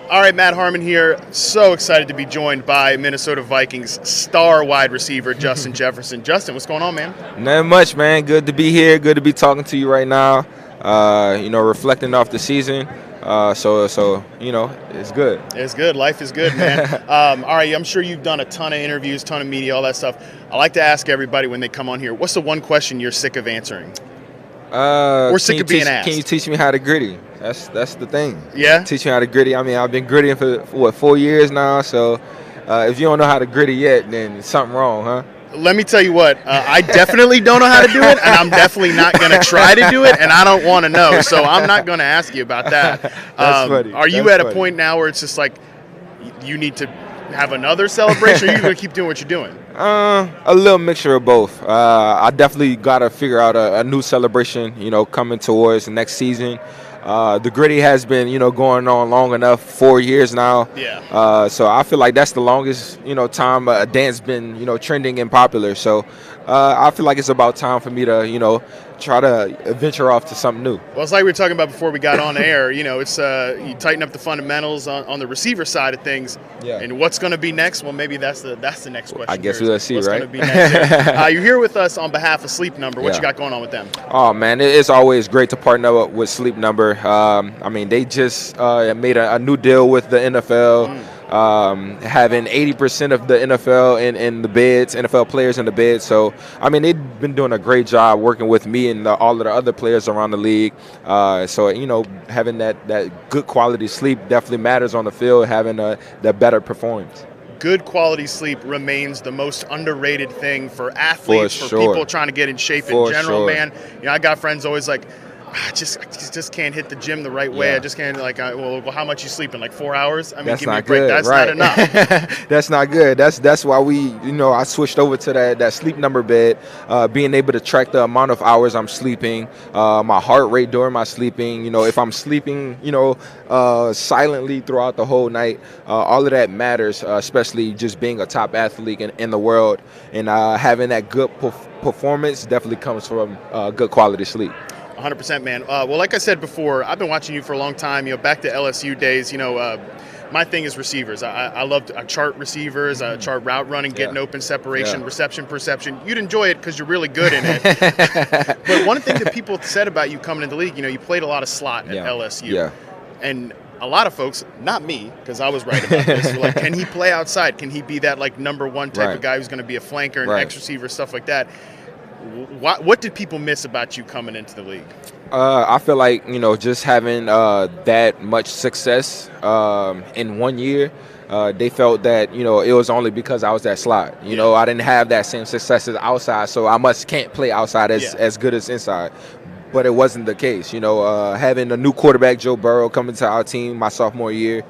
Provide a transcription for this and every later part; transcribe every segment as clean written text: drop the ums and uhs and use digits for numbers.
All right, Matt Harmon here. So excited to be joined by Minnesota Vikings star wide receiver Justin Jefferson. Justin, what's going on, man? Nothing much, man. Good to be here. Good to be talking to you right now. Reflecting off the season. So it's good. It's good. Life is good, man. All right, I'm sure you've done a ton of interviews, ton of media, all that stuff. I like to ask everybody when they come on here, what's the one question you're sick of answering? Or sick of being asked? Can you teach me how to griddy? That's the thing. Yeah? Teach me how to griddy. I mean, I've been griddying for 4 years now. So if you don't know how to griddy yet, then something wrong, huh? Let me tell you what, I definitely don't know how to do it, and I'm definitely not going to try to do it, and I don't want to know, so I'm not going to ask you about that. That's funny. Are you at a point now where it's just like you need to have another celebration, or are you going to keep doing what you're doing? A little mixture of both. I definitely got to figure out a new celebration, coming towards the next season. The Griddy has been, going on long enough, 4 years now. Yeah. So I feel like that's the longest, time a dance been, trending and popular. So I feel like it's about time for me to, try to venture off to something new. Well, it's like we were talking about before we got on air. It's you tighten up the fundamentals on the receiver side of things. Yeah. And what's going to be next? Well, maybe that's the next question. I guess we'll see, what's right? What's going to be next? You're here with us on behalf of Sleep Number. What you got going on with them? Oh, man, it's always great to partner up with Sleep Number. They just made a new deal with the NFL. Having 80% of the NFL in the beds, NFL players in the beds. So, they've been doing a great job working with me and all of the other players around the league. Having that good quality sleep definitely matters on the field, having that better performance. Good quality sleep remains the most underrated thing for athletes, for people trying to get in shape in general, man. I got friends always like, I just can't hit the gym the right way. Yeah. I just can't, well, how much you sleeping? Like 4 hours? That's give me a not break. good. That's right. not enough. That's not good. That's why I switched over to that Sleep Number bed, being able to track the amount of hours I'm sleeping, my heart rate during my sleeping, if I'm sleeping, silently throughout the whole night. All of that matters, especially just being a top athlete in the world. And having that good performance definitely comes from good quality sleep. 100%, man. Well, like I said before, I've been watching you for a long time. Back to LSU days. My thing is receivers. I loved chart receivers, chart route running, getting open, separation, reception, perception. You'd enjoy it because you're really good in it. But one thing that people said about you coming into the league, you played a lot of slot at LSU. Yeah. And a lot of folks, not me, because I was right about this, were like, can he play outside? Can he be that number one type of guy who's going to be a flanker and X receiver, stuff like that? What did people miss about you coming into the league? I feel like, just having that much success in 1 year, they felt that, it was only because I was that slot. I didn't have that same success as outside, so I can't play outside as good as inside. But it wasn't the case. Having a new quarterback, Joe Burrow, coming to our team my sophomore year,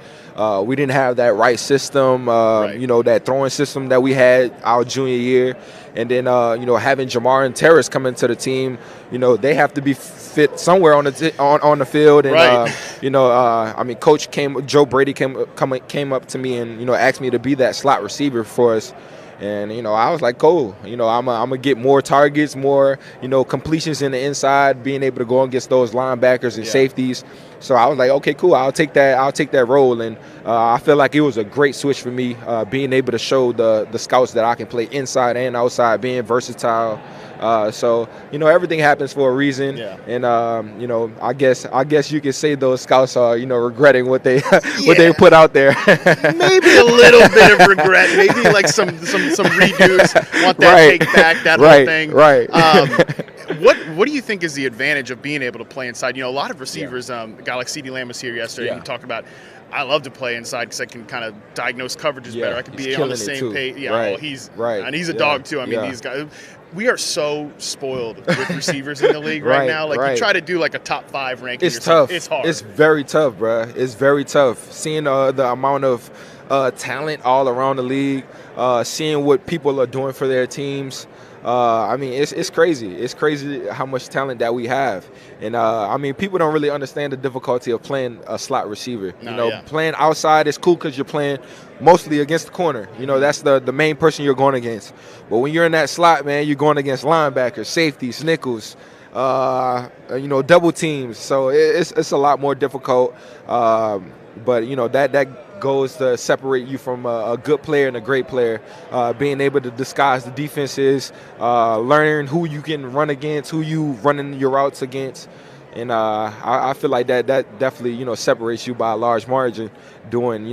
we didn't have that right system, that throwing system that we had our junior year. And then, having Jamar and Terrace come into the team, they have to be fit somewhere on the field. And, Coach Joe Brady came up to me and, asked me to be that slot receiver for us. And, I was like, cool. I'm going to get more targets, more, completions in the inside, being able to go against those linebackers and safeties. So I was like, okay, cool. I'll take that role. And I feel like it was a great switch for me, being able to show the scouts that I can play inside and outside, being versatile. So everything happens for a reason. Yeah. And I guess you could say those scouts are regretting what they they put out there. Maybe a little bit of regret. Maybe like some redos want that take back, that whole thing. Right. What do you think is the advantage of being able to play inside? A lot of receivers, a guy like CeeDee Lamb was here yesterday and talked about, I love to play inside because I can kind of diagnose coverages better. I can be on the same page. Yeah, right. Well, he's a dog too. These guys, we are so spoiled with receivers in the league right now. You try to do a top 5 ranking. It's tough. It's hard. It's very tough, bro. It's very tough. Seeing the amount of talent all around the league, seeing what people are doing for their teams. It's crazy. It's crazy how much talent that we have. And, people don't really understand the difficulty of playing a slot receiver. Playing outside is cool because you're playing mostly against the corner. That's the main person you're going against. But when you're in that slot, man, you're going against linebackers, safeties, nickels, double teams. So it's a lot more difficult. But that goes to separate you from a good player and a great player. Being able to disguise the defenses, learning who you can run against, who you running your routes against. And I feel like that definitely, separates you by a large margin doing,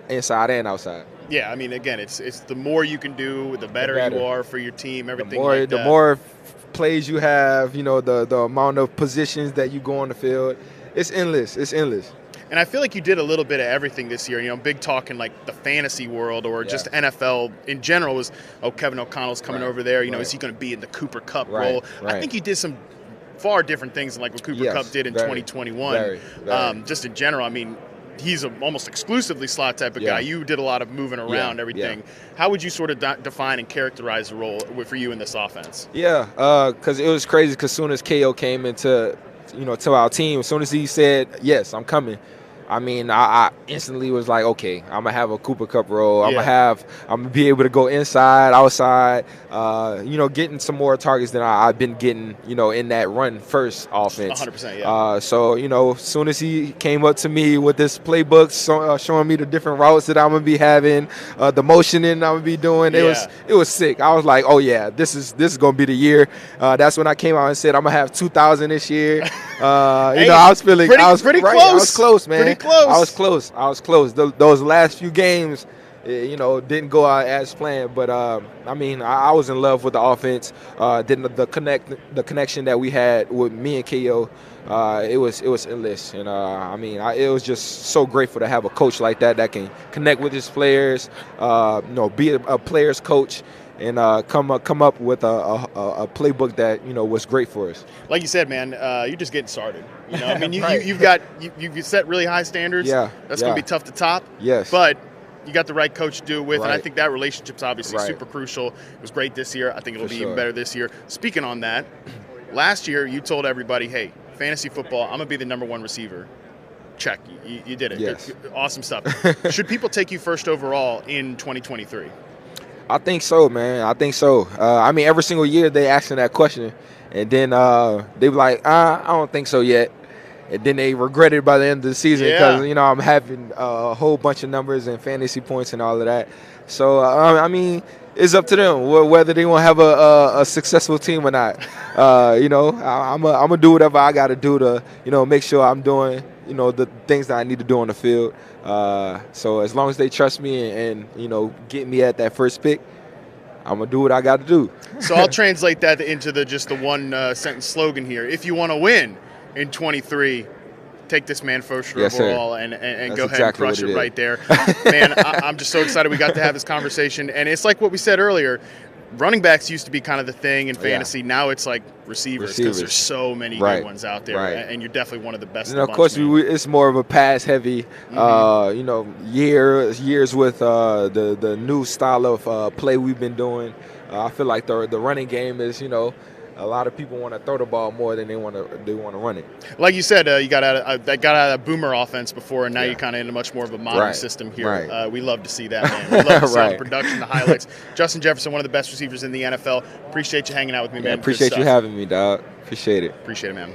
inside and outside. Yeah, I mean, again, it's the more you can do, the better you are for your team, everything The more plays you have, the amount of positions that you go on the field, it's endless. It's endless. And I feel like you did a little bit of everything this year. Big talk in like the fantasy world or just NFL in general was, Kevin O'Connell's coming over there. Is he going to be in the Cooper Kupp role? I think you did some far different things than like what Cooper Kupp did in 2021. Very. Just in general, I mean, he's almost exclusively slot type of guy. You did a lot of moving around, everything. Yeah. How would you sort of define and characterize the role for you in this offense? Yeah, because it was crazy because as soon as KO came into to our team, as soon as he said, yes, I'm coming, I mean, I instantly was like, okay, I'm gonna have a Cooper Kupp role. I'm gonna be able to go inside, outside, getting some more targets than I've been getting, in that run first offense. 100%, yeah. So as soon as he came up to me with this playbook, showing me the different routes that I'm gonna be having, the motioning I'm gonna be doing, it was sick. I was like, oh yeah, this is gonna be the year. That's when I came out and said I'm gonna have 2,000 this year. I was feeling, I was pretty close. I was close, man. Pretty close. I was close. Those last few games, didn't go out as planned. But I was in love with the offense. The connection that we had with me and KO, it was endless. And it was just so grateful to have a coach like that can connect with his players. Be a player's coach. And come up with a playbook that was great for us. Like you said, man, you're just getting started. I mean, you've set really high standards. Yeah, that's going to be tough to top. Yes, but you got the right coach to do it with, and I think that relationship's obviously super crucial. It was great this year. I think it'll be even better this year. Speaking on that, last year you told everybody, "Hey, fantasy football, I'm gonna be the #1 receiver." Check, you did it. Yes. Awesome stuff. Should people take you first overall in 2023? I think so, man. I think so. Every single year they asking that question, and then they be like, I don't think so yet. And then they regret it by the end of the season because, I'm having a whole bunch of numbers and fantasy points and all of that. So, it's up to them whether they want to have a successful team or not. I'm going to do whatever I got to do to, make sure I'm doing, the things that I need to do on the field. So as long as they trust me and get me at that first pick, I'm going to do what I got to do. So I'll translate that into just the one sentence slogan here. If you want to win in 23, take this man first overall and go ahead and crush it right there. Man, I'm just so excited we got to have this conversation. And it's like what we said earlier. Running backs used to be kind of the thing in fantasy. Yeah. Now it's like receivers because there's so many good ones out there, and you're definitely one of the best. And of course, it's more of a pass-heavy, years with the new style of play we've been doing. I feel like the running game is, a lot of people want to throw the ball more than they want to run it. Like you said, you got out of a boomer offense before, and now you're kind of in a much more of a modern system here. We love to see that, man. We love to see the production, the highlights. Justin Jefferson, one of the best receivers in the NFL. Appreciate you hanging out with me, man. Appreciate you having me, dog. Appreciate it. Appreciate it, man.